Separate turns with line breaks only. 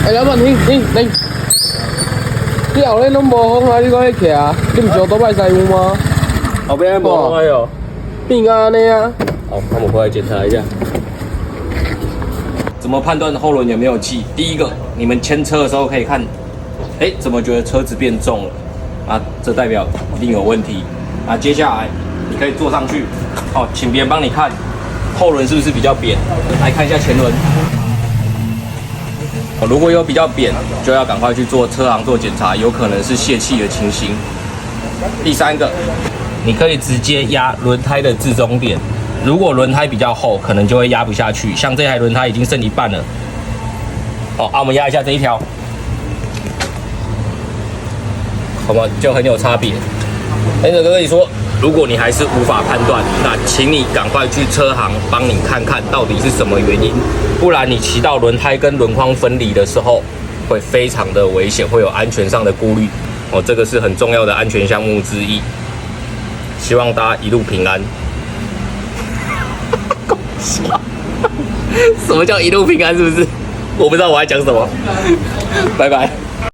哎，老板，你后咧拢无风啊？你搁迄徛啊？你毋是有都拜师傅吗？
后边没风有。
变安尼啊？
好，那我们回来检查一下。怎么判断后轮有没有气？第一个，你们牵车的时候可以看，哎，怎么觉得车子变重了？啊，这代表一定有问题。啊，接下来你可以坐上去，好，请别人帮你看后轮是不是比较扁，来看一下前轮。哦，如果有比较扁，就要赶快去做车行做检查，有可能是泄气的情形。第三个，你可以直接压轮胎的置中点，如果轮胎比较厚，可能就会压不下去。像这台轮胎已经剩一半了。好，我们压一下这一条，好吗？就很有差别。那个跟你说，如果你还是无法判断，那请你赶快去车行帮你看看到底是什么原因，不然你骑到轮胎跟轮框分离的时候，会非常的危险，会有安全上的顾虑。哦，这个是很重要的安全项目之一。希望大家一路平安。搞笑，什么叫一路平安？是不是？我不知道我在讲什么。拜拜。